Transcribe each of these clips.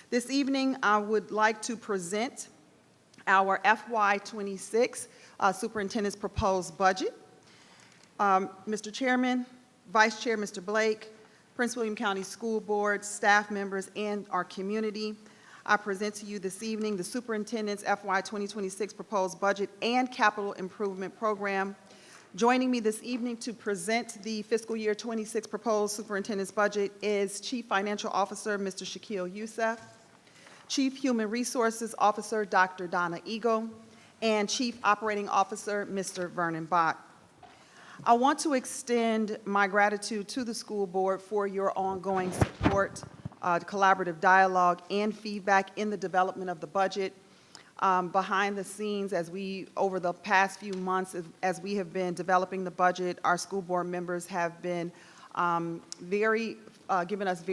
This evening, I would like to present our FY26 Superintendent's proposed budget. Mr. Chairman, Vice Chair Mr. Blake, Prince William County School Board, staff members, and our community, I present to you this evening the Superintendent's FY 2026 proposed budget and capital improvement program. Joining me this evening to present the fiscal year 26 proposed superintendent's budget is Chief Financial Officer Mr. Shaquille Youssef, Chief Human Resources Officer Dr. Donna Eagle, and Chief Operating Officer Mr. Vernon Bott. I want to extend my gratitude to the school board for your ongoing support, collaborative dialogue, and feedback in the development of the budget. Behind the scenes, over the past few months, as we have been developing the budget, our school board members have been given us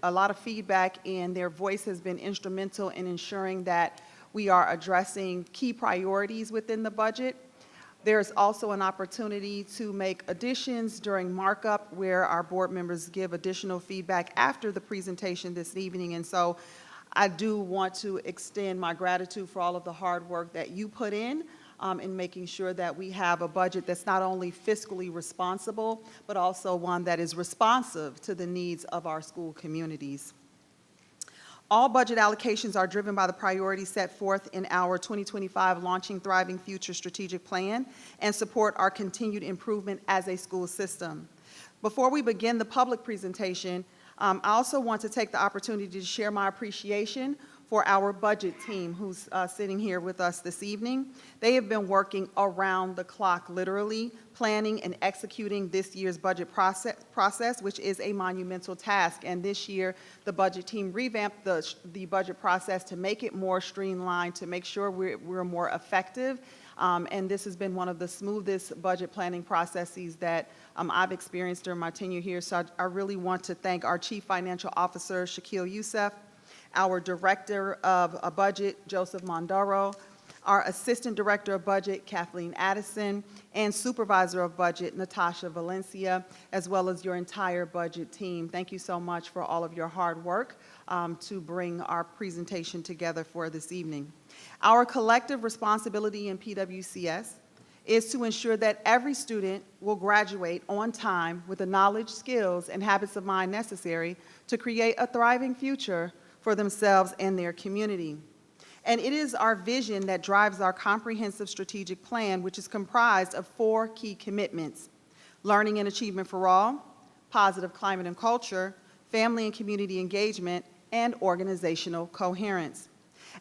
a lot of feedback, and their voice has been instrumental in ensuring that we are addressing key priorities within the budget. There's also an opportunity to make additions during markup where our board members give additional feedback after the presentation this evening. And so I do want to extend my gratitude for all of the hard work that you put in making sure that we have a budget that's not only fiscally responsible, but also one that is responsive to the needs of our school communities. All budget allocations are driven by the priorities set forth in our 2025 Launching Thriving Future strategic plan and support our continued improvement as a school system. Before we begin the public presentation, I also want to take the opportunity to share my appreciation for our budget team who's sitting here with us this evening. They have been working around the clock, literally, planning and executing this year's budget process, which is a monumental task. And this year, the budget team revamped the budget process to make it more streamlined, to make sure we're more effective. And this has been one of the smoothest budget planning processes that I've experienced during my tenure here. So I really want to thank our Chief Financial Officer, Shaquille Youssef, our Director of Budget, Joseph Mondaro, our Assistant Director of Budget, Kathleen Addison, and Supervisor of Budget, Natasha Valencia, as well as your entire budget team. Thank you so much for all of your hard work to bring our presentation together for this evening. Our collective responsibility in PWCS is to ensure that every student will graduate on time with the knowledge, skills, and habits of mind necessary to create a thriving future for themselves and their community. And it is our vision that drives our comprehensive strategic plan, which is comprised of 4 key commitments: learning and achievement for all, positive climate and culture, family and community engagement, and organizational coherence.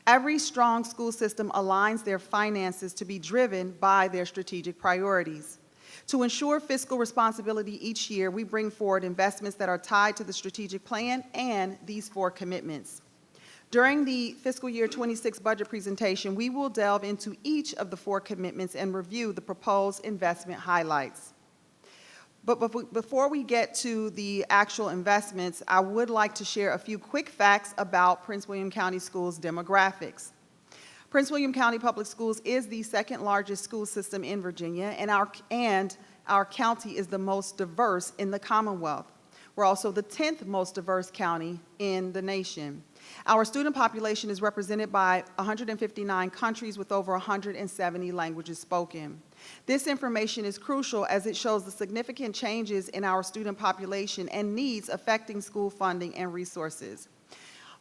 Every strong school system aligns their finances to be driven by their strategic priorities. To ensure fiscal responsibility each year, we bring forward investments that are tied to the strategic plan and these 4 commitments. During the fiscal year 26 budget presentation, we will delve into each of the 4 commitments and review the proposed investment highlights. But before we get to the actual investments, I would like to share a few quick facts about Prince William County Schools demographics. Prince William County Public Schools is the 2nd largest school system in Virginia, and our county is the most diverse in the Commonwealth. We're also the 10th most diverse county in the nation. Our student population is represented by 159 countries with over 170 languages spoken. This information is crucial as it shows the significant changes in our student population and needs affecting school funding and resources.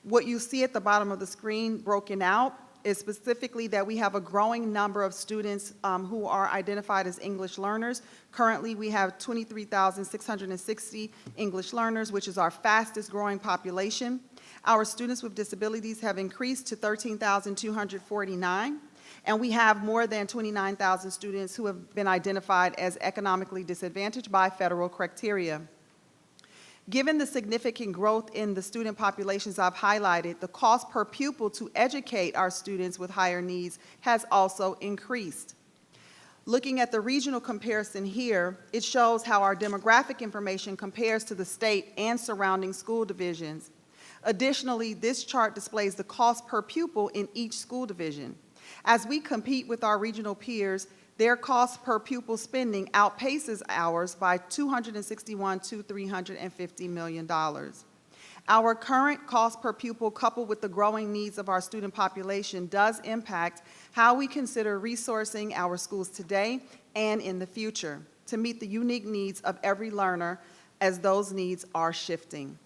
What you see at the bottom of the screen broken out is specifically that we have a growing number of students who are identified as English learners. Currently, we have 23,660 English learners, which is our fastest growing population. Our students with disabilities have increased to 13,249, and we have more than 29,000 students who have been identified as economically disadvantaged by federal criteria. Given the significant growth in the student populations I've highlighted, the cost per pupil to educate our students with higher needs has also increased. Looking at the regional comparison here, it shows how our demographic information compares to the state and surrounding school divisions. Additionally, this chart displays the cost per pupil in each school division. As we compete with our regional peers, their cost per pupil spending outpaces ours by $261 to $350 million. Our current cost per pupil, coupled with the growing needs of our student population, does impact how we consider resourcing our schools today and in the future to meet the unique needs of every learner as those needs are shifting.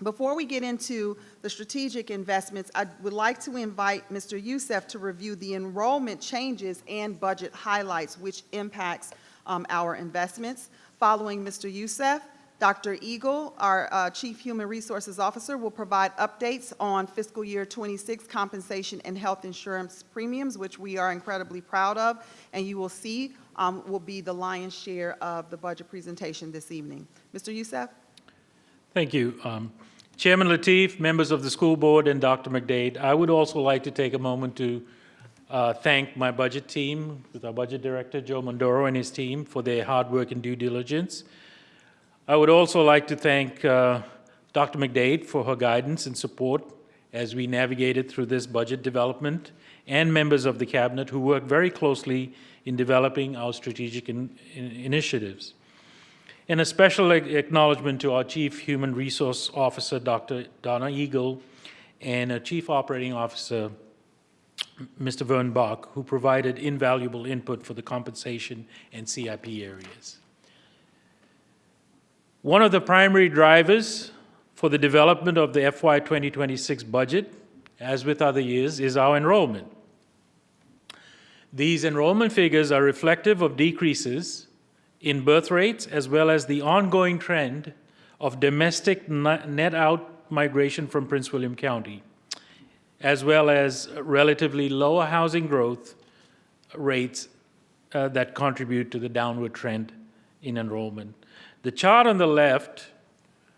Before we get into the strategic investments, I would like to invite Mr. Youssef to review the enrollment changes and budget highlights, which impacts our investments. Following Mr. Youssef, Dr. Eagle, our Chief Human Resources Officer, will provide updates on fiscal year 26 compensation and health insurance premiums, which we are incredibly proud of, and you will see will be the lion's share of the budget presentation this evening. Mr. Youssef? Thank you. Chairman Lateef, members of the school board, and Dr. McDade, I would also like to take a moment to thank my budget team, with our budget director, Joe Mondoro, and his team for their hard work and due diligence. I would also like to thank Dr. McDade for her guidance and support as we navigated through this budget development, and members of the cabinet who worked very closely in developing our strategic initiatives. And a special acknowledgement to our Chief Human Resource Officer, Dr. Donna Eagle, and our Chief Operating Officer, Mr. Vern Bach, who provided invaluable input for the compensation and CIP areas. One of the primary drivers for the development of the FY 2026 budget, as with other years, is our enrollment. These enrollment figures are reflective of decreases in birth rates, as well as the ongoing trend of domestic net out migration from Prince William County, as well as relatively lower housing growth rates that contribute to the downward trend in enrollment. The chart on the left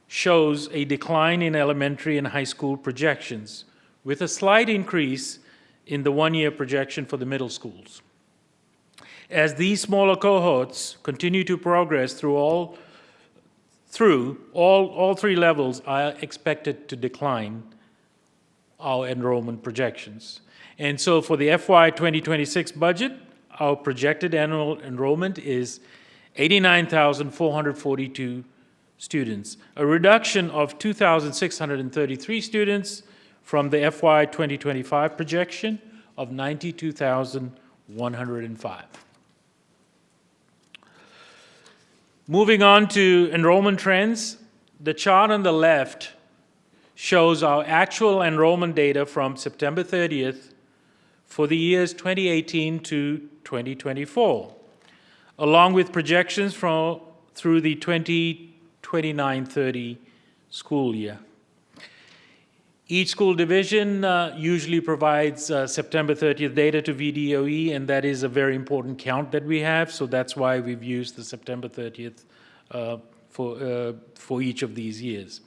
shows a decline in elementary and high school projections, with a slight increase in the one-year projection for the middle schools. As these smaller cohorts continue to progress through all three levels are expected to decline our enrollment projections. And so for the FY 2026 budget, our projected annual enrollment is 89,442 students, a reduction of 2,633 students from the FY 2025 projection of 92,105. Moving on to enrollment trends, the chart on the left shows our actual enrollment data from September 30th for the years 2018 to 2024, along with projections through the 2029-30 school year. Each school division usually provides September 30th data to VDOE, and that is a very important count that we have, so that's why we've used the September 30th for each of these years.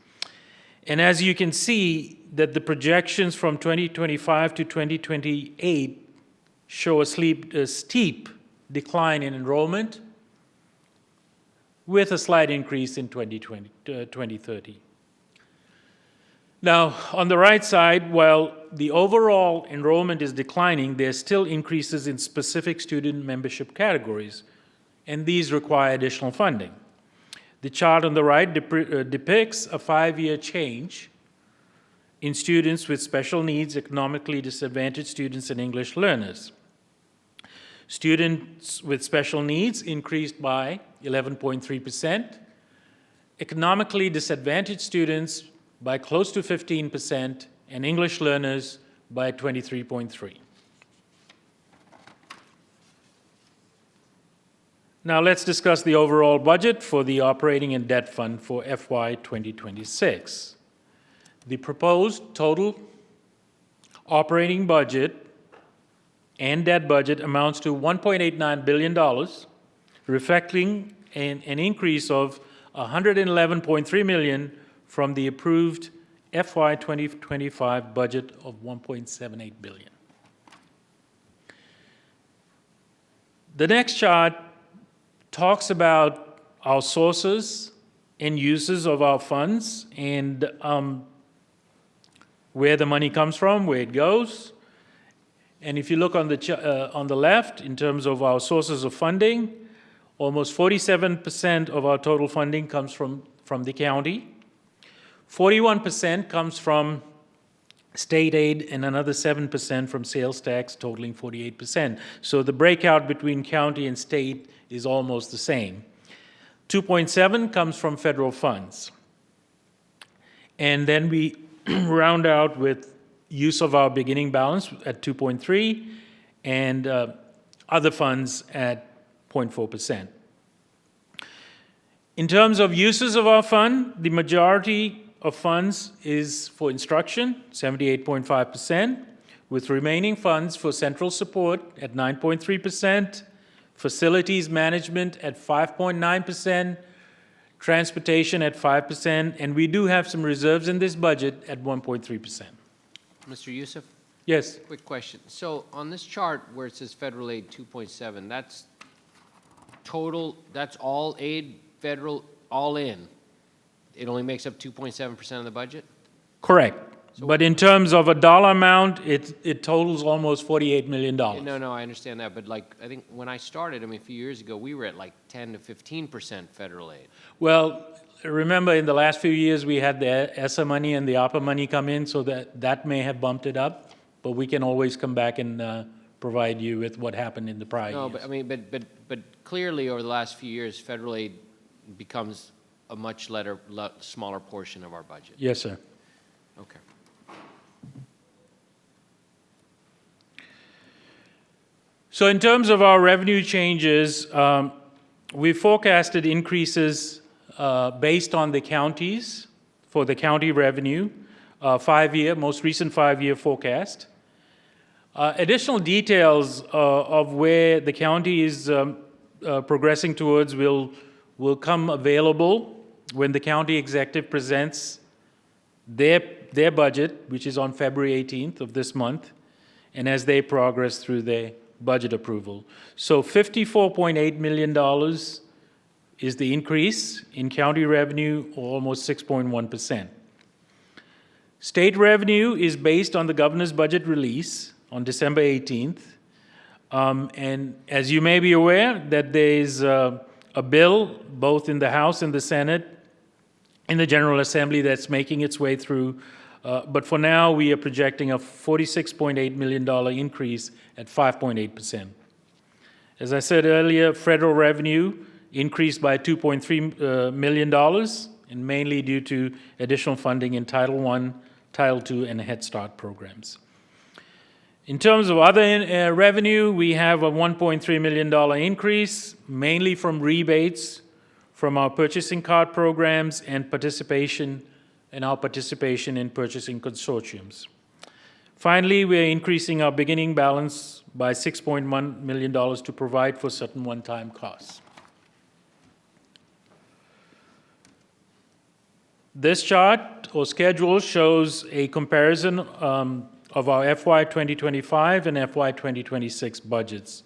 And as you can see, that the projections from 2025 to 2028 show a steep decline in enrollment, with a slight increase in 2030. Now, on the right side, while the overall enrollment is declining, there's still increases in specific student membership categories, and these require additional funding. The chart on the right depicts a 5-year change in students with special needs, economically disadvantaged students, and English learners. Students with special needs increased by 11.3%, economically disadvantaged students by close to 15%, and English learners by 23.3%. Now let's discuss the overall budget for the operating and debt fund for FY 2026. The proposed total operating budget and debt budget amounts to $1.89 billion, reflecting an increase of $111.3 million from the approved FY 2025 budget of $1.78 billion. The next chart talks about our sources and uses of our funds and where the money comes from, where it goes. And if you look on the left, in terms of our sources of funding, almost 47% of our total funding comes from the county. 41% comes from state aid and another 7% from sales tax, totaling 48%. So the breakout between county and state is almost the same. 2.7 comes from federal funds. And then we round out with use of our beginning balance at 2.3 and other funds at 0.4%. In terms of uses of our fund, the majority of funds is for instruction, 78.5%, with remaining funds for central support at 9.3%, facilities management at 5.9%, transportation at 5%, and we do have some reserves in this budget at 1.3%. Mr. Youssef, Yes, quick question. So on this chart where it says federal aid 2.7, that's total, that's all aid, federal, all in. It only makes up 2.7% of the budget? correct. But in terms of a dollar amount, it totals almost $48 million. No, I understand that, but like, I think when I started, I mean, a few years ago, we were at like 10 to 15% federal aid. Well, remember in the last few years, we had the ESSA money and the ARPA money come in, so that may have bumped it up, but we can always come back and provide you with what happened in the prior No, years. but I mean, but clearly over the last few years, federal aid becomes a much smaller portion of our budget. Yes, sir. Okay. So in terms of our revenue changes, we forecasted increases based on the counties, for the county revenue, most recent five-year forecast. Additional details of where the county is progressing towards will come available when the county executive presents their budget, which is on February 18th of this month, and as they progress through their budget approval. So $54.8 million is the increase in county revenue, or almost 6.1%. State revenue is based on the governor's budget release on December 18th. And as you may be aware, that there's a bill both in the House and the Senate, in the General Assembly, that's making its way through. But for now, we are projecting a $46.8 million increase at 5.8%. As I said earlier, federal revenue increased by $2.3 million, and mainly due to additional funding in Title I, Title II, and Head Start programs. In terms of other revenue, we have a $1.3 million increase, mainly from rebates from our purchasing card programs and our participation in purchasing consortiums. Finally, we are increasing our beginning balance by $6.1 million to provide for certain one-time costs. This chart or schedule shows a comparison of our FY 2025 and FY 2026 budgets.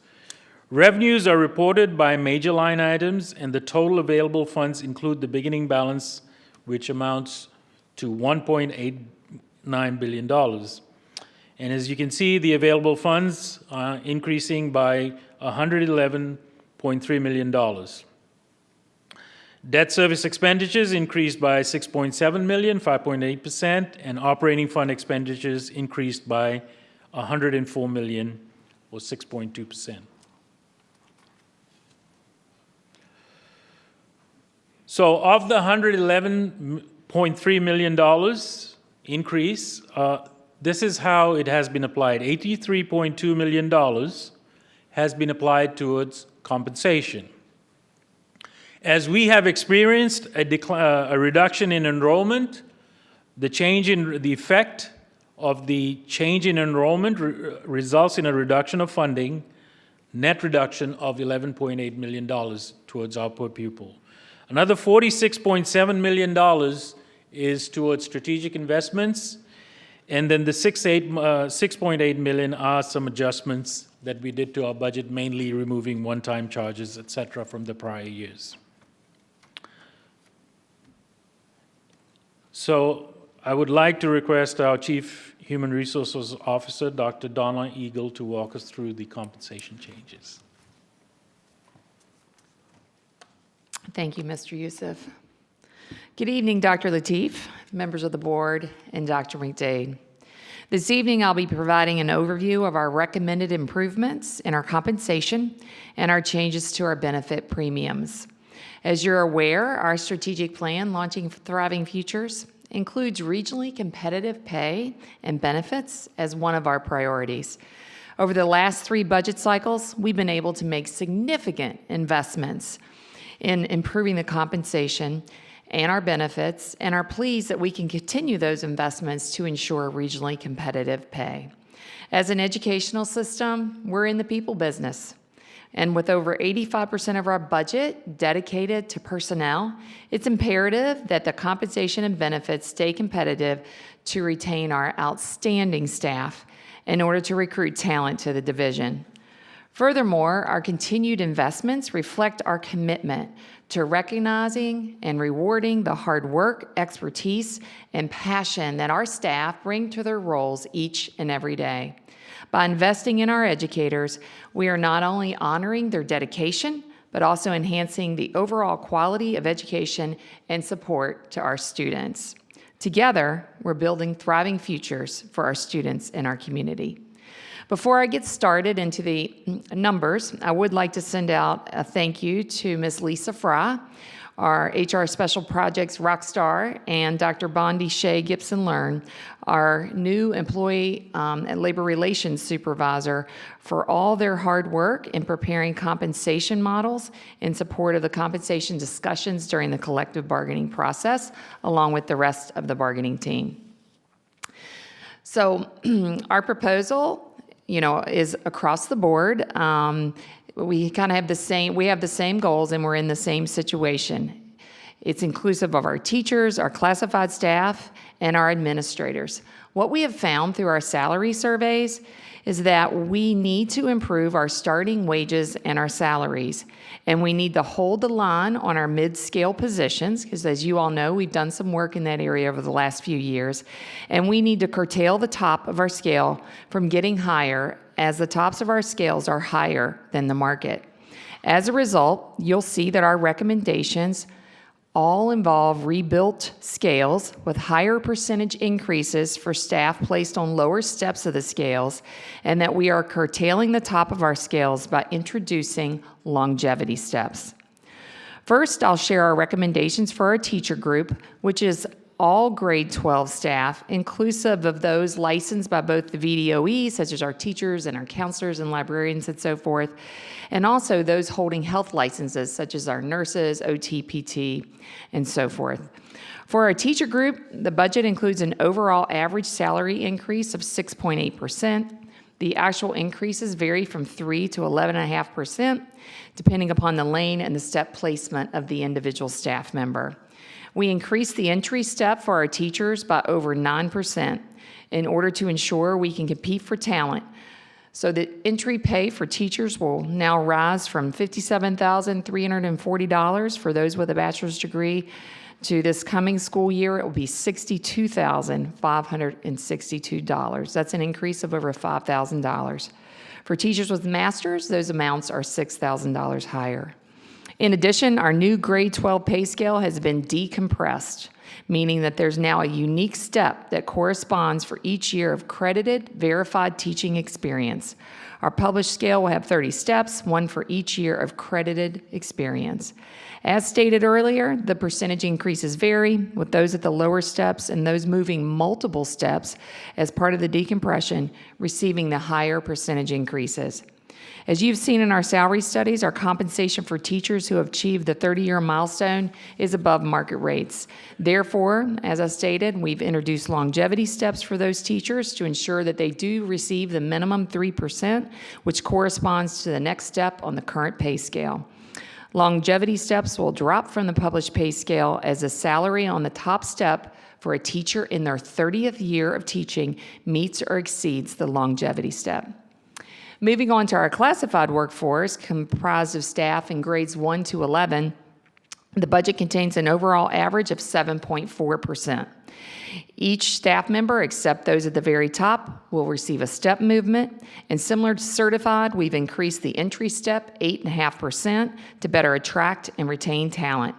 Revenues are reported by major line items, and the total available funds include the beginning balance, which amounts to $1.89 billion. And as you can see, the available funds are increasing by $111.3 million. Debt service expenditures increased by $6.7 million, 5.8%, and operating fund expenditures increased by $104 million, or 6.2%. So of the $111.3 million increase, this is how it has been applied. $83.2 million has been applied towards compensation. As we have experienced a reduction in enrollment, the effect of the change in enrollment results in a reduction of funding, net reduction of $11.8 million towards our per pupil. Another $46.7 million is towards strategic investments, and then the $6.8 million are some adjustments that we did to our budget, mainly removing one-time charges, et cetera, from the prior years. So I would like to request our Chief Human Resources Officer, Dr. Donna Eagle, to walk us through the compensation changes. Thank you, Mr. Youssef. Good evening, Dr. Lateef, members of the board, and Dr. McDade. This evening, I'll be providing an overview of our recommended improvements in our compensation and our changes to our benefit premiums. As you're aware, our strategic plan, Launching Thriving Futures, includes regionally competitive pay and benefits as one of our priorities. Over the last 3 budget cycles, we've been able to make significant investments in improving the compensation and our benefits, and are pleased that we can continue those investments to ensure regionally competitive pay. As an educational system, we're in the people business. And with over 85% of our budget dedicated to personnel, it's imperative that the compensation and benefits stay competitive to retain our outstanding staff in order to recruit talent to the division. Furthermore, our continued investments reflect our commitment to recognizing and rewarding the hard work, expertise, and passion that our staff bring to their roles each and every day. By investing in our educators, we are not only honoring their dedication, but also enhancing the overall quality of education and support to our students. Together, we're building thriving futures for our students and our community. Before I get started into the numbers, I would like to send out a thank you to Ms. Lisa Fry, our HR Special Projects rock star, and Dr. Bondi Shea Gibson-Learn, our new employee and labor relations supervisor, for all their hard work in preparing compensation models in support of the compensation discussions during the collective bargaining process, along with the rest of the bargaining team. So our proposal, is across the board. We kind of have the same goals, and we're in the same situation. It's inclusive of our teachers, our classified staff, and our administrators. What we have found through our salary surveys is that we need to improve our starting wages and our salaries. And we need to hold the line on our mid-scale positions, because as you all know, we've done some work in that area over the last few years. And we need to curtail the top of our scale from getting higher, as the tops of our scales are higher than the market. As a result, you'll see that our recommendations all involve rebuilt scales with higher percentage increases for staff placed on lower steps of the scales, and that we are curtailing the top of our scales by introducing longevity steps. First, I'll share our recommendations for our teacher group, which is all grade 12 staff, inclusive of those licensed by both the VDOE, such as our teachers and our counselors and librarians and so forth, and also those holding health licenses, such as our nurses, OT, PT, and so forth. For our teacher group, the budget includes an overall average salary increase of 6.8%. The actual increases vary from 3 to 11.5%, depending upon the lane and the step placement of the individual staff member. We increased the entry step for our teachers by over 9% in order to ensure we can compete for talent. So the entry pay for teachers will now rise from $57,340 for those with a bachelor's degree to this coming school year, it will be $62,562. That's an increase of over $5,000. For teachers with masters, those amounts are $6,000 higher. In addition, our new grade 12 pay scale has been decompressed, meaning that there's now a unique step that corresponds for each year of credited, verified teaching experience. Our published scale will have 30 steps, one for each year of credited experience. As stated earlier, the percentage increases vary, with those at the lower steps and those moving multiple steps as part of the decompression receiving the higher percentage increases. As you've seen in our salary studies, our compensation for teachers who have achieved the 30-year milestone is above market rates. Therefore, as I stated, we've introduced longevity steps for those teachers to ensure that they do receive the minimum 3%, which corresponds to the next step on the current pay scale. Longevity steps will drop from the published pay scale as the salary on the top step for a teacher in their 30th year of teaching meets or exceeds the longevity step. Moving on to our classified workforce, comprised of staff in grades 1 to 11, the budget contains an overall average of 7.4%. Each staff member, except those at the very top, will receive a step movement. And similar to certified, we've increased the entry step 8.5% to better attract and retain talent.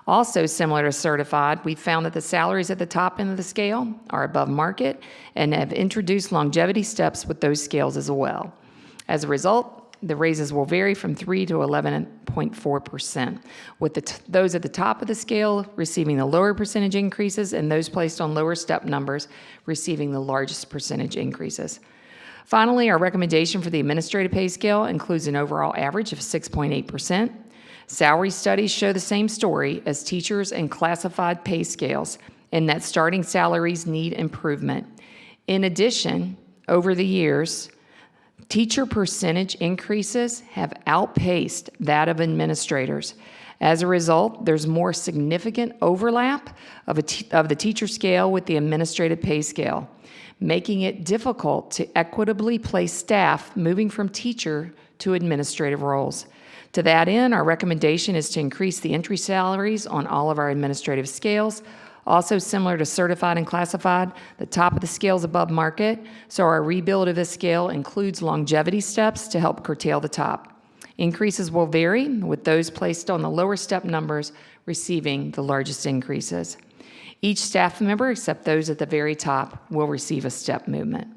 Also similar to certified, we found that the salaries at the top end of the scale are above market and have introduced longevity steps with those scales as well. As a result, the raises will vary from 3 to 11.4%, with those at the top of the scale receiving the lower percentage increases and those placed on lower step numbers receiving the largest percentage increases. Finally, our recommendation for the administrative pay scale includes an overall average of 6.8%. Salary studies show the same story as teachers and classified pay scales, in that starting salaries need improvement. In addition, over the years, teacher percentage increases have outpaced that of administrators. As a result, there's more significant overlap of the teacher scale with the administrative pay scale, making it difficult to equitably place staff moving from teacher to administrative roles. To that end, our recommendation is to increase the entry salaries on all of our administrative scales. Also similar to certified and classified, the top of the scale is above market, so our rebuild of this scale includes longevity steps to help curtail the top. Increases will vary, with those placed on the lower step numbers receiving the largest increases. Each staff member, except those at the very top, will receive a step movement.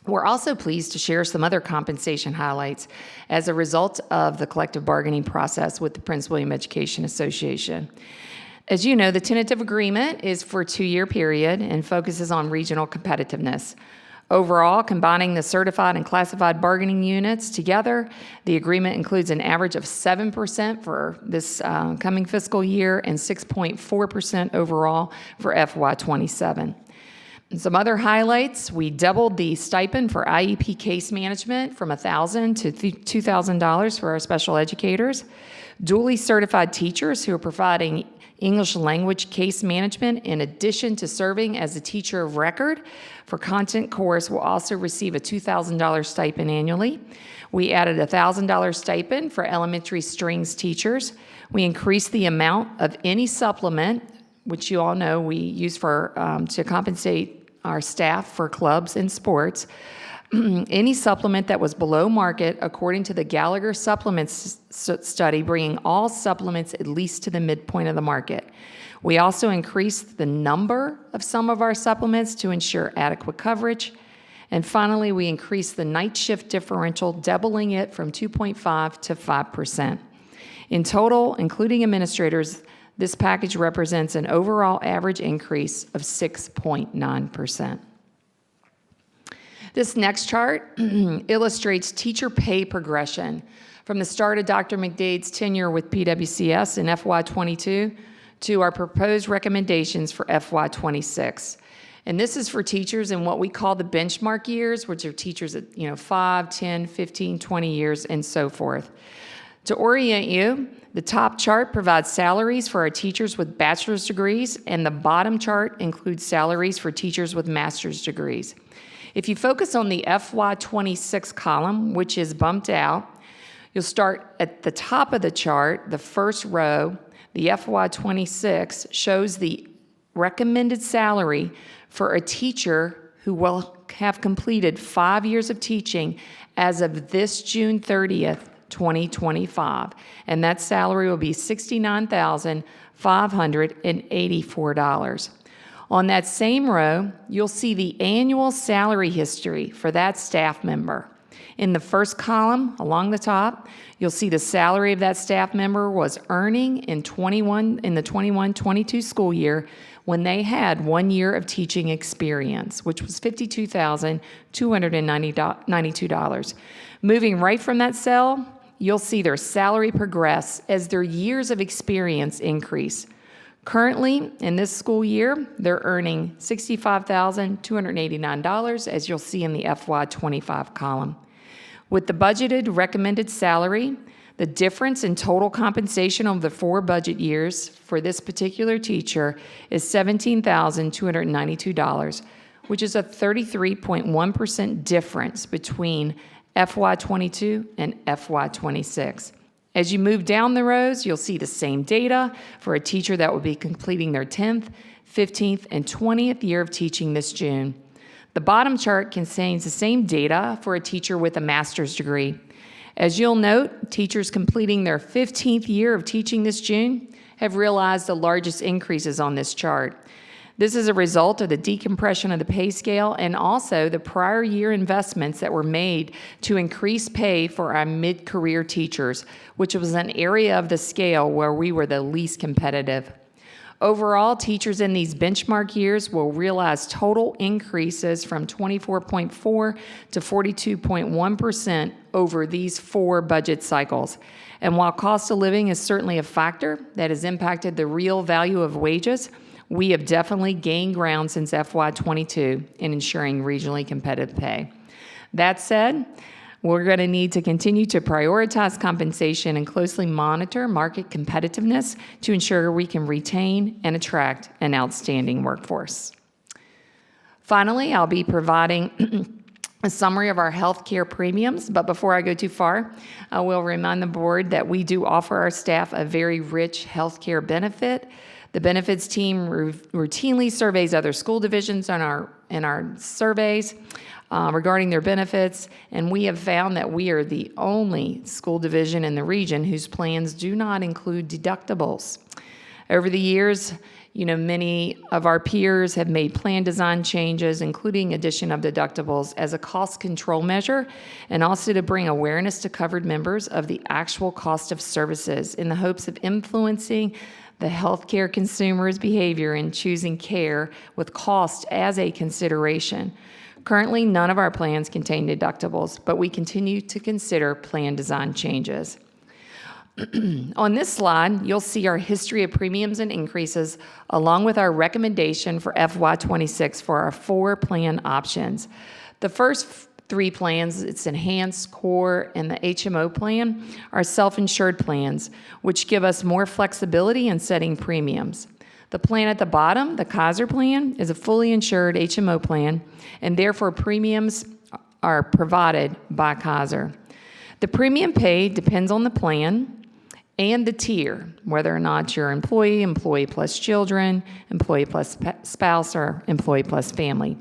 We're also pleased to share some other compensation highlights as a result of the collective bargaining process with the Prince William Education Association. As you know, the tentative agreement is for a 2-year period and focuses on regional competitiveness. Overall, combining the certified and classified bargaining units together, the agreement includes an average of 7% for this coming fiscal year and 6.4% overall for FY27. And some other highlights: we doubled the stipend for IEP case management from $1,000 to $2,000 for our special educators. Dually certified teachers who are providing English language case management, in addition to serving as a teacher of record for content course, will also receive a $2,000 stipend annually. We added a $1,000 stipend for elementary strings teachers. We increased the amount of any supplement, which you all know we use for to compensate our staff for clubs and sports. Any supplement that was below market, according to the Gallagher Supplements study, bringing all supplements at least to the midpoint of the market. We also increased the number of some of our supplements to ensure adequate coverage. And finally, we increased the night shift differential, doubling it from 2.5 to 5%. In total, including administrators, this package represents an overall average increase of 6.9%. This next chart illustrates teacher pay progression from the start of Dr. McDade's tenure with PWCS in FY22 to our proposed recommendations for FY26. And this is for teachers in what we call the benchmark years, which are teachers at 5, 10, 15, 20 years, and so forth. To orient you, the top chart provides salaries for our teachers with bachelor's degrees, and the bottom chart includes salaries for teachers with master's degrees. If you focus on the FY26 column, which is bumped out, you'll start at the top of the chart, the first row. The FY26 shows the recommended salary for a teacher who will have completed 5 years of teaching as of this June 30th, 2025, and that salary will be $69,584. On that same row, you'll see the annual salary history for that staff member. In the first column, along the top, you'll see the salary of that staff member was earning in the 21-22 school year when they had 1 year of teaching experience, which was $52,292. Moving right from that cell, you'll see their salary progress as their years of experience increase. Currently, in this school year, they're earning $65,289, as you'll see in the FY25 column. With the budgeted recommended salary, the difference in total compensation over the 4 budget years for this particular teacher is $17,292, which is a 33.1% difference between FY22 and FY26. As you move down the rows, you'll see the same data for a teacher that will be completing their 10th, 15th, and 20th year of teaching this June. The bottom chart contains the same data for a teacher with a master's degree. As you'll note, teachers completing their 15th year of teaching this June have realized the largest increases on this chart. This is a result of the decompression of the pay scale and also the prior year investments that were made to increase pay for our mid-career teachers, which was an area of the scale where we were the least competitive. Overall, teachers in these benchmark years will realize total increases from 24.4 to 42.1% over these 4 budget cycles. And while cost of living is certainly a factor that has impacted the real value of wages, we have definitely gained ground since FY22 in ensuring regionally competitive pay. That said, we're going to need to continue to prioritize compensation and closely monitor market competitiveness to ensure we can retain and attract an outstanding workforce. Finally, I'll be providing a summary of our healthcare premiums, but before I go too far, I will remind the board that we do offer our staff a very rich healthcare benefit. The benefits team routinely surveys other school divisions in our surveys regarding their benefits, and we have found that we are the only school division in the region whose plans do not include deductibles. Over the years, many of our peers have made plan design changes, including addition of deductibles as a cost control measure, and also to bring awareness to covered members of the actual cost of services in the hopes of influencing the healthcare consumer's behavior in choosing care with cost as a consideration. Currently, none of our plans contain deductibles, but we continue to consider plan design changes. On this slide, you'll see our history of premiums and increases, along with our recommendation for FY26 for our 4 plan options. The first 3 plans, it's Enhanced, Core, and the HMO plan, are self-insured plans, which give us more flexibility in setting premiums. The plan at the bottom, the Kaiser plan, is a fully insured HMO plan, and therefore premiums are provided by Kaiser. The premium paid depends on the plan and the tier, whether or not you're employee, employee plus children, employee plus spouse, or employee plus family.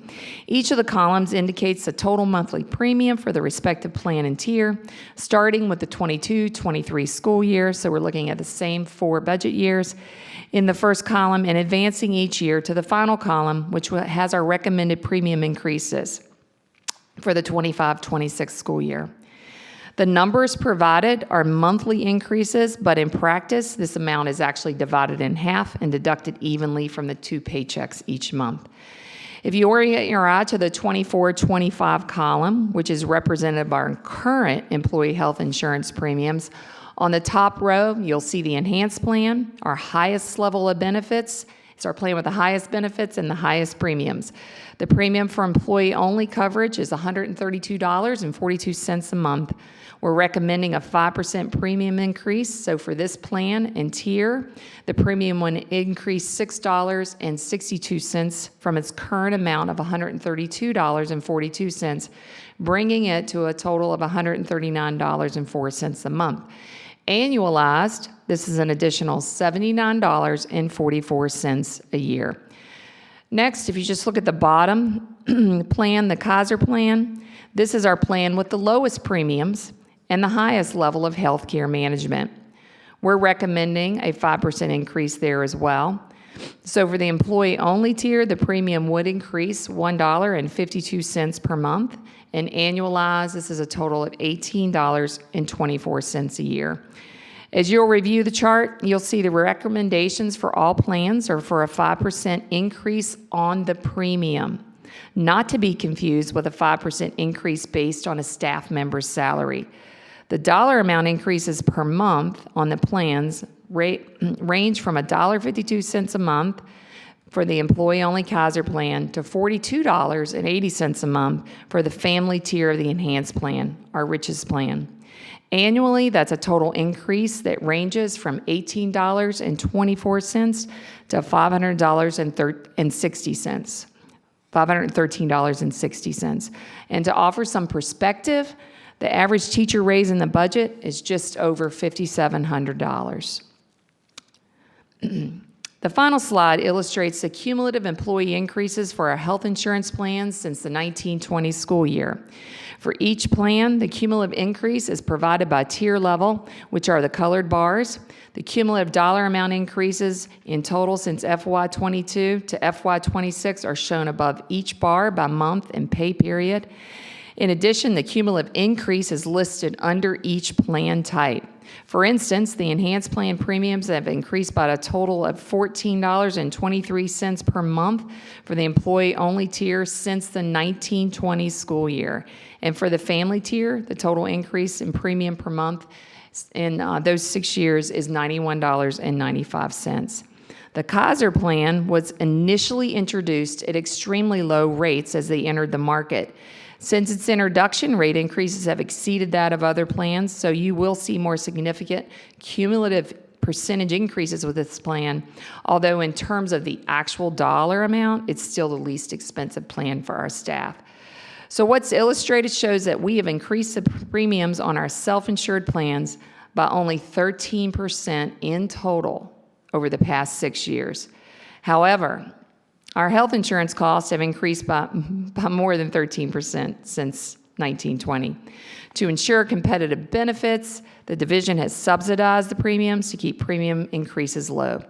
Each of the columns indicates the total monthly premium for the respective plan and tier, starting with the 22-23 school year, so we're looking at the same 4 budget years in the first column and advancing each year to the final column, which has our recommended premium increases for the 25-26 school year. The numbers provided are monthly increases, but in practice, this amount is actually divided in half and deducted evenly from the 2 paychecks each month. If you orient your eye to the 24-25 column, which is represented by our current employee health insurance premiums, on the top row, you'll see the Enhanced plan, our highest level of benefits. It's our plan with the highest benefits and the highest premiums. The premium for employee-only coverage is $132.42 a month. We're recommending a 5% premium increase, so for this plan and tier, the premium would increase $6.62 from its current amount of $132.42, bringing it to a total of $139.04 a month. Annualized, this is an additional $79.44 a year. Next, if you just look at the bottom plan, the Kaiser plan, this is our plan with the lowest premiums and the highest level of health care management. We're recommending a 5% increase there as well. So for the employee-only tier, the premium would increase $1.52 per month, and annualized, this is a total of $18.24 a year. As you'll review the chart, you'll see the recommendations for all plans are for a 5% increase on the premium, not to be confused with a 5% increase based on a staff member's salary. The dollar amount increases per month on the plans range from $1.52 a month for the employee-only Kaiser plan to $42.80 a month for the family tier of the Enhanced plan, our richest plan. Annually, that's a total increase that ranges from $18.24 to $513.60. And to offer some perspective, the average teacher raise in the budget is just over $5,700. The The final slide illustrates the cumulative employee increases for our health insurance plans since the 1920 school year. For each plan, the cumulative increase is provided by tier level, which are the colored bars. The cumulative dollar amount increases in total since FY22 to FY26 are shown above each bar by month and pay period. In addition, the cumulative increase is listed under each plan type. For instance, the enhanced plan premiums have increased by a total of $14.23 per month for the employee-only tier since the 1920 school year. And for the family tier, the total increase in premium per month in those 6 years is $91.95. The Kaiser plan was initially introduced at extremely low rates as they entered the market. Since its introduction, rate increases have exceeded that of other plans, so you will see more significant cumulative percentage increases with this plan, although in terms of the actual dollar amount, it's still the least expensive plan for our staff. So what's illustrated shows that we have increased the premiums on our self-insured plans by only 13% in total over the past 6 years. However, our health insurance costs have increased by more than 13% since 1920. To ensure competitive benefits, the division has subsidized the premiums to keep premium increases low.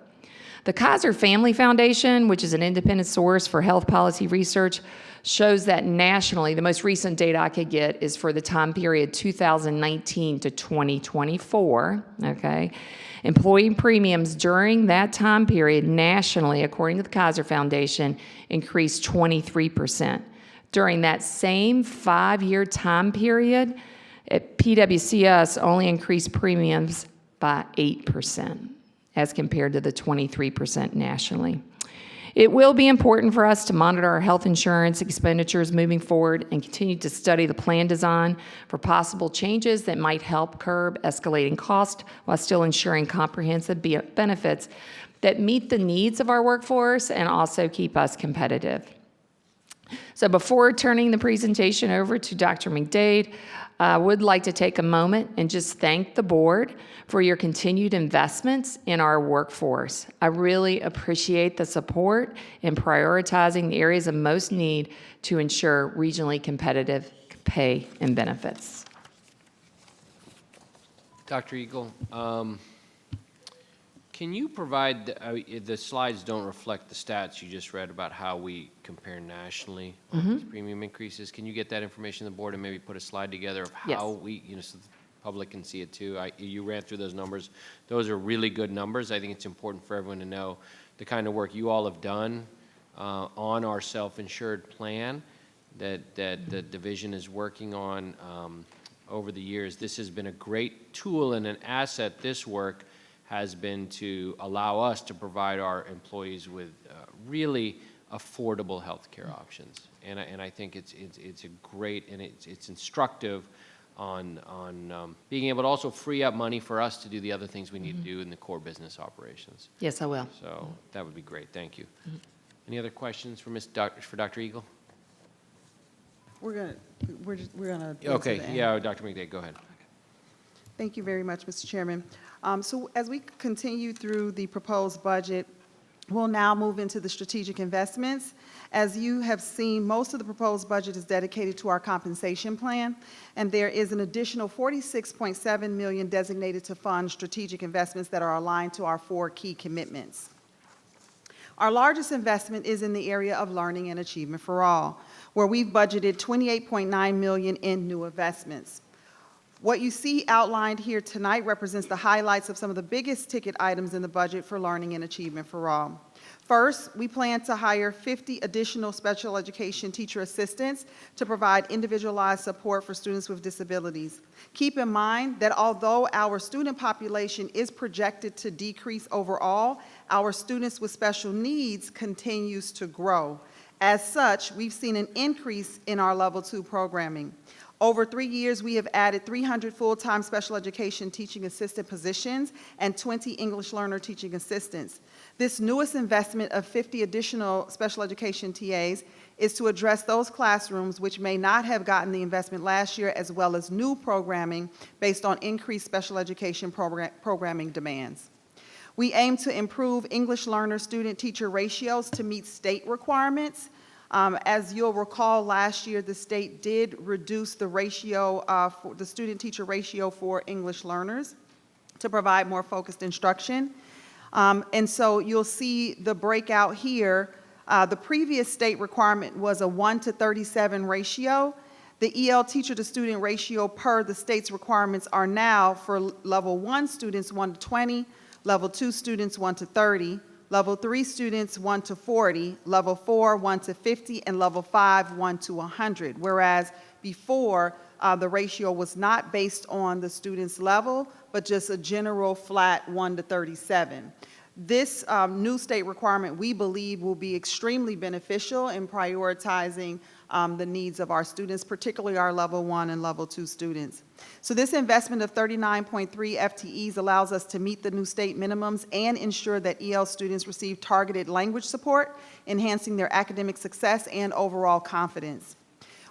The Kaiser Family Foundation, which is an independent source for health policy research, shows that nationally, the most recent data I could get is for the time period 2019 to 2024, okay? Employee premiums during that time period nationally, according to the Kaiser Foundation, increased 23%. During that same 5-year time period, at PWCS only increased premiums by 8% as compared to the 23% nationally. It will be important for us to monitor our health insurance expenditures moving forward and continue to study the plan design for possible changes that might help curb escalating cost while still ensuring comprehensive benefits that meet the needs of our workforce and also keep us competitive. So before turning the presentation over to Dr. McDade, I would like to take a moment and just thank the board for your continued investments in our workforce. I really appreciate the support in prioritizing the areas of most need to ensure regionally competitive pay and benefits. Dr. Eagle, can you provide, the slides don't reflect the stats you just read about how we compare nationally on these premium increases. Can you get that information to the board and maybe put a slide together of how we, so the public can see it too? You ran through those numbers. Those are really good numbers. I think it's important for everyone to know the kind of work you all have done on our self-insured plan that the division is working on over the years. This has been a great tool and an asset, this work has been to allow us to provide our employees with really affordable health care options. And I think it's a great, and it's instructive on being able to also free up money for us to do the other things we need to do in the core business operations. Yes, I will. So that would be great. Thank you. Any other questions for Dr. Eagle? We're gonna go to the Okay, end. yeah, Dr. McDade, go ahead. Thank you very much, Mr. Chairman. So as we continue through the proposed budget, we'll now move into the strategic investments. As you have seen, most of the proposed budget is dedicated to our compensation plan, and there is an additional $46.7 million designated to fund strategic investments that are aligned to our 4 key commitments. Our largest investment is in the area of learning and achievement for all, where we've budgeted $28.9 million in new investments. What you see outlined here tonight represents the highlights of some of the biggest ticket items in the budget for learning and achievement for all. First, we plan to hire 50 additional special education teacher assistants to provide individualized support for students with disabilities. Keep in mind that although our student population is projected to decrease overall, our students with special needs continues to grow. As such, we've seen an increase in our Level 2 programming. Over 3 years, we have added 300 full-time special education teaching assistant positions and 20 English learner teaching assistants. This newest investment of 50 additional special education TAs is to address those classrooms which may not have gotten the investment last year, as well as new programming based on increased special education programming demands. We aim to improve English learner student-teacher ratios to meet state requirements. As you'll recall, last year the state did reduce the ratio, for the student-teacher ratio for English learners to provide more focused instruction. And so you'll see the breakout here. The previous state requirement was a 1:37 ratio. The EL teacher-to-student ratio per the state's requirements are now for level 1 students 1:20, level 2 students 1:30, level 3 students 1:40, level 4 1:50, and level 5 1:100. Whereas before, the ratio was not based on the student's level, but just a general flat 1:37. This new state requirement, we believe, will be extremely beneficial in prioritizing the needs of our students, particularly our level 1 and level 2 students. So this investment of 39.3 FTEs allows us to meet the new state minimums and ensure that EL students receive targeted language support, enhancing their academic success and overall confidence.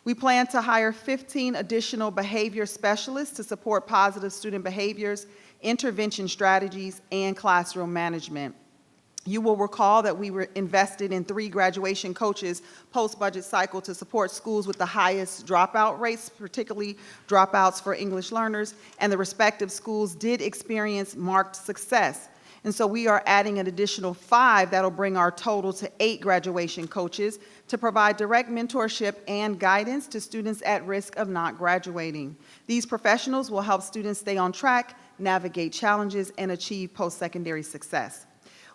We plan to hire 15 additional behavior specialists to support positive student behaviors, intervention strategies, and classroom management. You will recall that we were invested in 3 graduation coaches post-budget cycle to support schools with the highest dropout rates, particularly dropouts for English learners, and the respective schools did experience marked success. And so we are adding an additional 5 that'll bring our total to 8 graduation coaches to provide direct mentorship and guidance to students at risk of not graduating. These professionals will help students stay on track, navigate challenges, and achieve post-secondary success.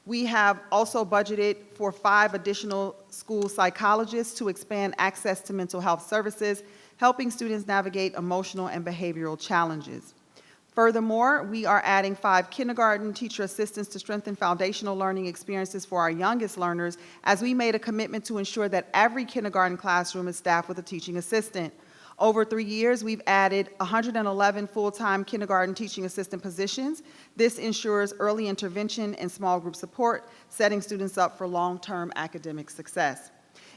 We have also budgeted for 5 additional school psychologists to expand access to mental health services, helping students navigate emotional and behavioral challenges. Furthermore, we are adding 5 kindergarten teacher assistants to strengthen foundational learning experiences for our youngest learners, as we made a commitment to ensure that every kindergarten classroom is staffed with a teaching assistant. Over 3 years, we've added 111 full-time kindergarten teaching assistant positions. This ensures early intervention and small group support, setting students up for long-term academic success.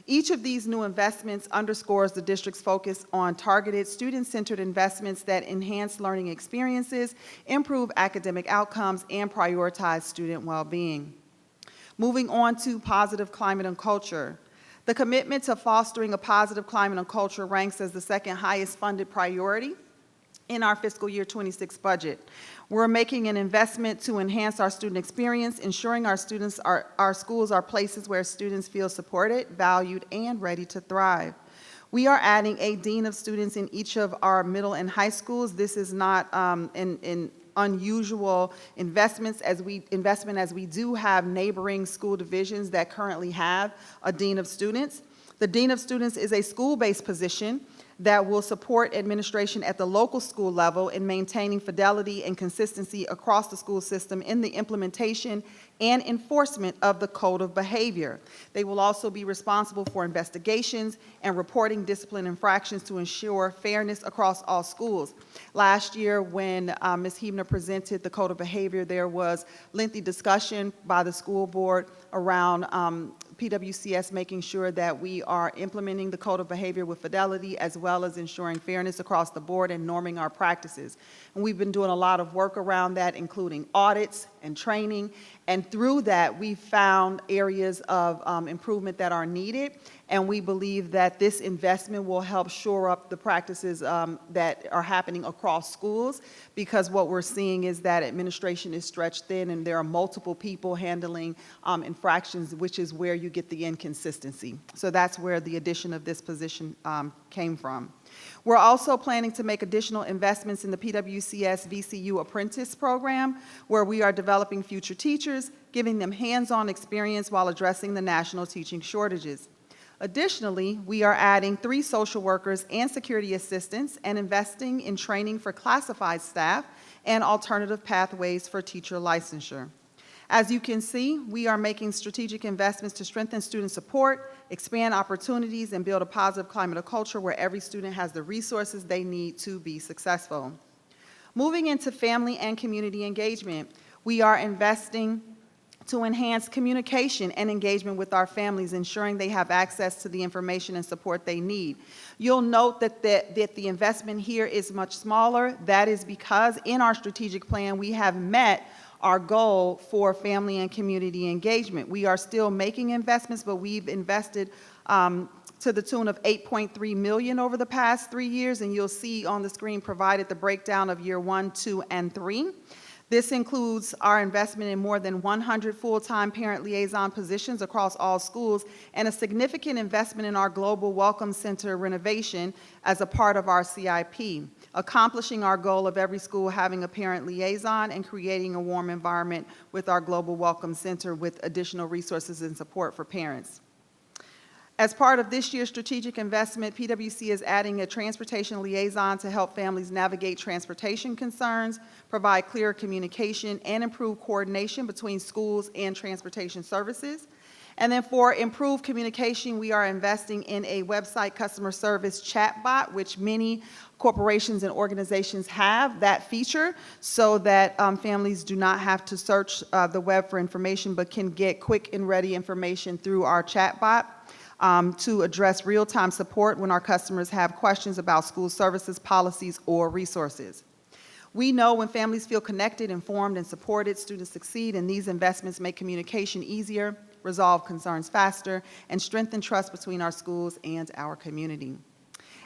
Each of these new investments underscores the district's focus on targeted, student-centered investments that enhance learning experiences, improve academic outcomes, and prioritize student well-being. Moving on to positive climate and culture. The commitment to fostering a positive climate and culture ranks as the second highest funded priority in our fiscal year 26 budget. We're making an investment to enhance our student experience, ensuring our schools are places where students feel supported, valued, and ready to thrive. We are adding a dean of students in each of our middle and high schools. This is not an unusual investment as we do have neighboring school divisions that currently have a dean of students. The dean of students is a school-based position that will support administration at the local school level in maintaining fidelity and consistency across the school system in the implementation and enforcement of the Code of Behavior. They will also be responsible for investigations and reporting discipline infractions to ensure fairness across all schools. Last year, when Ms. Huebner presented the Code of Behavior, there was lengthy discussion by the school board around PWCS making sure that we are implementing the Code of Behavior with fidelity, as well as ensuring fairness across the board and norming our practices. And we've been doing a lot of work around that, including audits and training. And through that, we've found areas of improvement that are needed. And we believe that this investment will help shore up the practices that are happening across schools, because what we're seeing is that administration is stretched thin and there are multiple people handling infractions, which is where you get the inconsistency. So that's where the addition of this position came from. We're also planning to make additional investments in the PWCS VCU Apprentice Program, where we are developing future teachers, giving them hands-on experience while addressing the national teaching shortages. Additionally, we are adding 3 social workers and security assistants and investing in training for classified staff and alternative pathways for teacher licensure. As you can see, we are making strategic investments to strengthen student support, expand opportunities, and build a positive climate of culture where every student has the resources they need to be successful. Moving into family and community engagement, we are investing to enhance communication and engagement with our families, ensuring they have access to the information and support they need. You'll note that the investment here is much smaller. That is because in our strategic plan, we have met our goal for family and community engagement. We are still making investments, but we've invested to the tune of $8.3 million over the past 3 years, and you'll see on the screen provided the breakdown of year 1, 2, and 3. This includes our investment in more than 100 full-time parent liaison positions across all schools and a significant investment in our Global Welcome Center renovation as a part of our CIP, accomplishing our goal of every school having a parent liaison and creating a warm environment with our Global Welcome Center with additional resources and support for parents. As part of this year's strategic investment, PWC is adding a transportation liaison to help families navigate transportation concerns, provide clearer communication, and improve coordination between schools and transportation services. And then for improved communication, we are investing in a website customer service chatbot, which many corporations and organizations have that feature, so that families do not have to search the web for information, but can get quick and ready information through our chatbot. To address real-time support when our customers have questions about school services, policies, or resources. We know when families feel connected, informed, and supported, students succeed, and these investments make communication easier, resolve concerns faster, and strengthen trust between our schools and our community.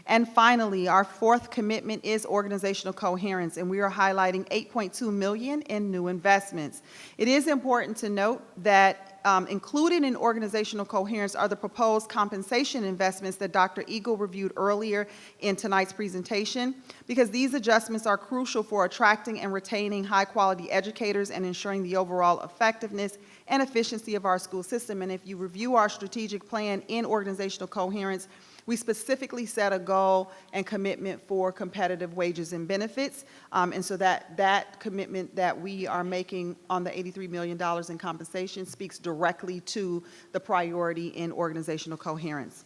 And finally, our fourth commitment is organizational coherence, and we are highlighting $8.2 million in new investments. It is important to note that included in organizational coherence are the proposed compensation investments that Dr. Eagle reviewed earlier in tonight's presentation, because these adjustments are crucial for attracting and retaining high-quality educators and ensuring the overall effectiveness and efficiency of our school system. And if you review our strategic plan in organizational coherence, we specifically set a goal and commitment for competitive wages and benefits. And so that commitment that we are making on the $83 million in compensation speaks directly to the priority in organizational coherence.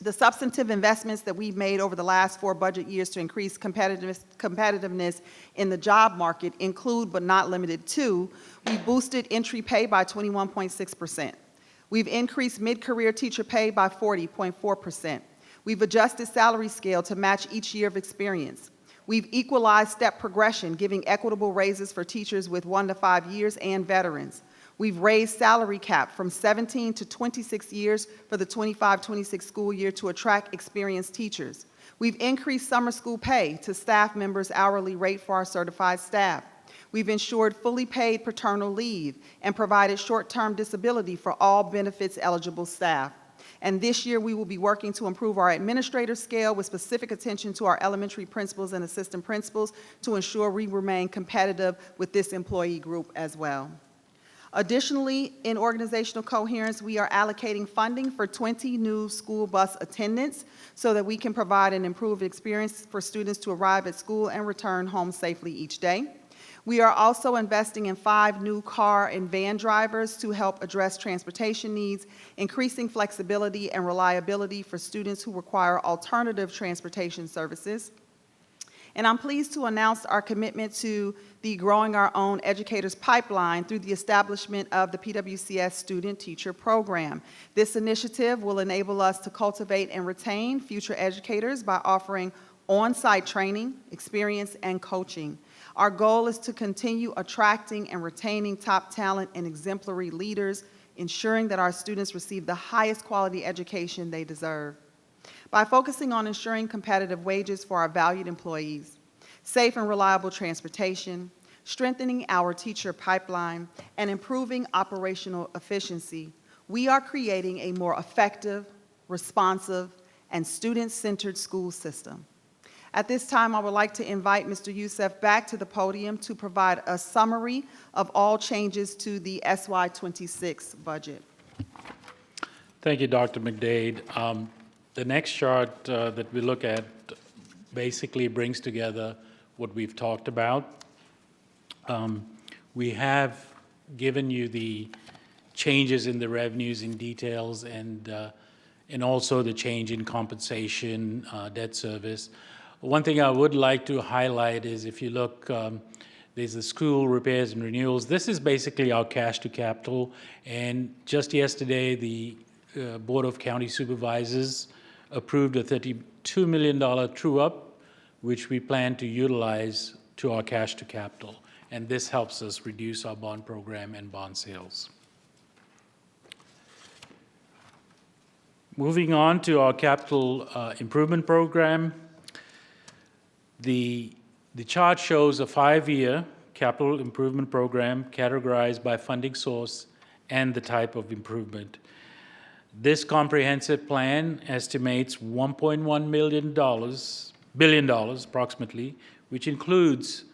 The substantive investments that we've made over the last 4 budget years to increase competitiveness in the job market include, but not limited to, we've boosted entry pay by 21.6%. We've increased mid-career teacher pay by 40.4%. We've adjusted salary scale to match each year of experience. We've equalized step progression, giving equitable raises for teachers with 1 to 5 years and veterans. We've raised salary cap from 17 to 26 years for the 25-26 school year to attract experienced teachers. We've increased summer school pay to staff members' hourly rate for our certified staff. We've ensured fully paid paternal leave and provided short-term disability for all benefits-eligible staff. And this year, we will be working to improve our administrator scale with specific attention to our elementary principals and assistant principals to ensure we remain competitive with this employee group as well. Additionally, in organizational coherence, we are allocating funding for 20 new school bus attendants so that we can provide an improved experience for students to arrive at school and return home safely each day. We are also investing in 5 new car and van drivers to help address transportation needs, increasing flexibility and reliability for students who require alternative transportation services. And I'm pleased to announce our commitment to the Growing Our Own Educators Pipeline through the establishment of the PWCS Student Teacher Program. This initiative will enable us to cultivate and retain future educators by offering on-site training, experience, and coaching. Our goal is to continue attracting and retaining top talent and exemplary leaders, ensuring that our students receive the highest quality education they deserve. By focusing on ensuring competitive wages for our valued employees, safe and reliable transportation, strengthening our teacher pipeline, and improving operational efficiency, we are creating a more effective, responsive, and student-centered school system. At this time, I would like to invite Mr. Youssef back to the podium to provide a summary of all changes to the SY26 budget. Thank you, Dr. McDade. The next chart that we look at basically brings together what we've talked about. We have given you the changes in the revenues in details and also the change in compensation, debt service. One thing I would like to highlight is if you look, there's the school repairs and renewals. This is basically our cash to capital. And just yesterday, the Board of County Supervisors approved a $32 million true-up, which we plan to utilize to our cash to capital. and this helps us reduce our bond program and bond sales. Moving on to our capital improvement program, the chart shows a 5-year capital improvement program categorized by funding source and the type of improvement. This comprehensive plan estimates $1.1 billion approximately, which includes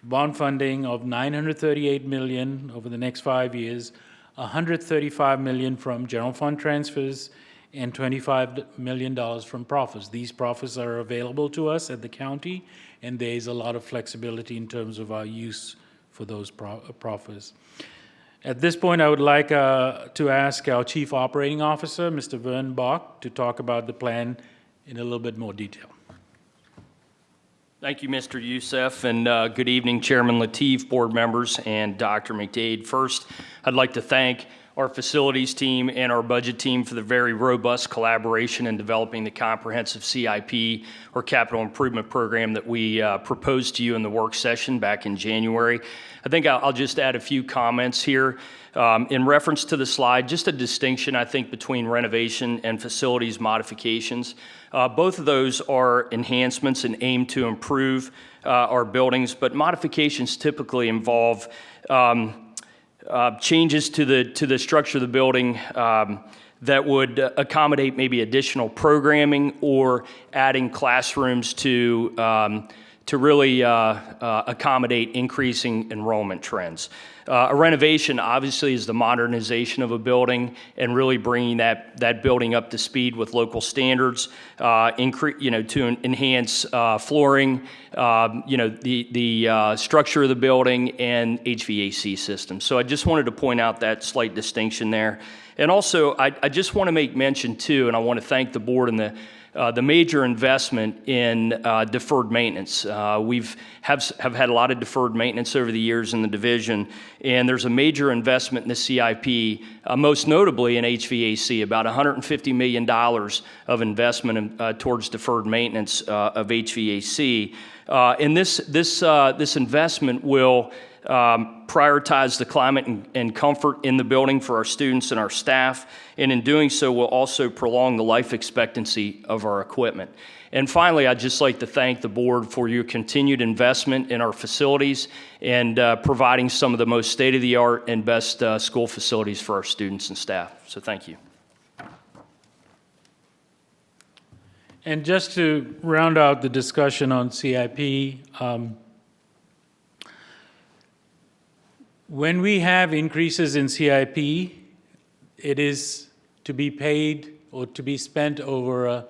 bond funding of $938 million over the next 5 years, $135 million from general fund transfers, and $25 million from profits. These profits are available to us at the county, and there is a lot of flexibility in terms of our use for those profits. At this point, I would like to ask our Chief Operating Officer, Mr. Vern Bach, to talk about the plan in a little bit more detail. Thank you, Mr. Youssef, and good evening, Chairman Lateef, board members, and Dr. McDade. First, I'd like to thank our facilities team and our budget team for the very robust collaboration in developing the comprehensive CIP, or capital improvement program, that we proposed to you in the work session back in January. I think I'll just add a few comments here. In reference to the slide, just a distinction, I think, between renovation and facilities modifications. Both of those are enhancements and aim to improve our buildings, but modifications typically involve changes to the structure of the building that would accommodate maybe additional programming or adding classrooms to really accommodate increasing enrollment trends. A renovation obviously is the modernization of a building and really bringing that building up to speed with local standards, to enhance flooring, the structure of the building and HVAC systems. So I just wanted to point out that slight distinction there. And also, I just want to make mention too, and I want to thank the board and the major investment in deferred maintenance. We've had a lot of deferred maintenance over the years in the division, and there's a major investment in the CIP, most notably in HVAC, about $150 million of investment towards deferred maintenance of HVAC. And this investment will prioritize the climate and comfort in the building for our students and our staff, and in doing so will also prolong the life expectancy of our equipment. And finally, I'd just like to thank the board for your continued investment in our facilities and providing some of the most state-of-the-art and best school facilities for our students and staff. So thank you. And just to round out the discussion on CIP, when we have increases in CIP, it is to be paid or to be spent over a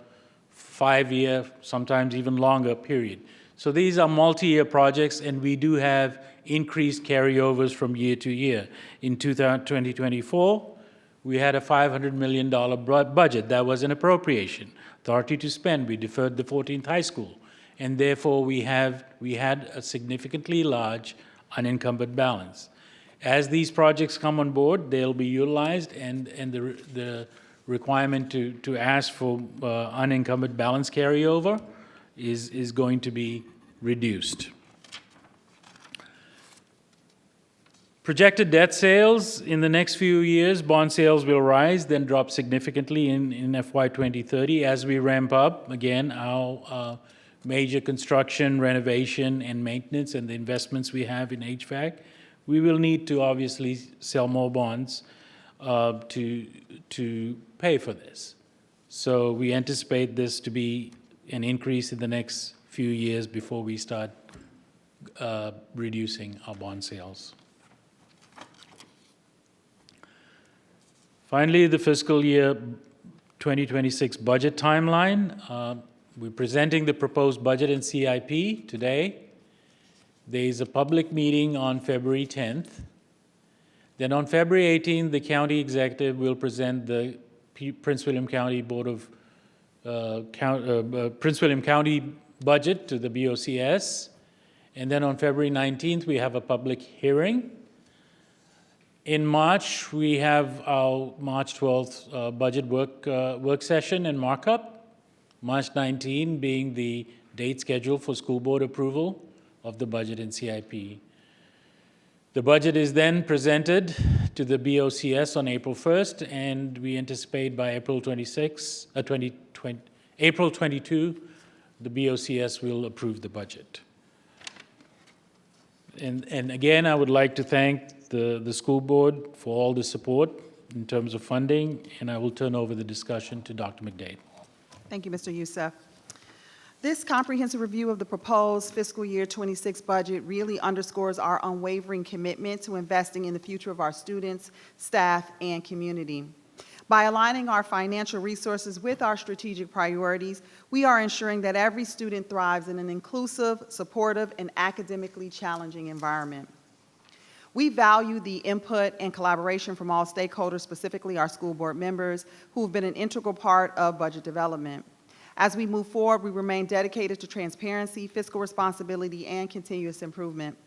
5-year, sometimes even longer period. So these are multi-year projects, and we do have increased carryovers from year to year. In 2024, we had a $500 million budget. That was an appropriation. Authority to spend. We deferred the 14th high school. And therefore, we had a significantly large unencumbered balance. As these projects come on board, they'll be utilized, and the requirement to ask for unencumbered balance carryover is going to be reduced. Projected debt sales in the next few years, bond sales will rise, then drop significantly in FY 2030 as we ramp up, again, our major construction, renovation, and maintenance, and the investments we have in HVAC. We will need to obviously sell more bonds to pay for this. So we anticipate this to be an increase in the next few years before we start reducing our bond sales. Finally, the fiscal year 2026 budget timeline. We're presenting the proposed budget and CIP today. There is a public meeting on February 10th. Then on February 18th, the county executive will present the Prince William County Prince William County budget to the BWCS. And then on February 19th, we have a public hearing. In March, we have our March 12th budget work session and markup. March 19 being the date scheduled for school board approval of the budget and CIP. The budget is then presented to the BOCS on April 1st, and we anticipate by April 22, the BOCS will approve the budget. And again, I would like to thank the school board for all the support in terms of funding, and I will turn over the discussion to Dr. McDade. Thank you, Mr. Youssef. This comprehensive review of the proposed fiscal year 26 budget really underscores our unwavering commitment to investing in the future of our students, staff, and community. By aligning our financial resources with our strategic priorities, we are ensuring that every student thrives in an inclusive, supportive, and academically challenging environment. We value the input and collaboration from all stakeholders, specifically our school board members, who have been an integral part of budget development. As we move forward, we remain dedicated to transparency, fiscal responsibility, and continuous improvement.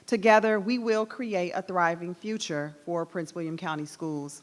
Together, we will create a thriving future for Prince William County Schools.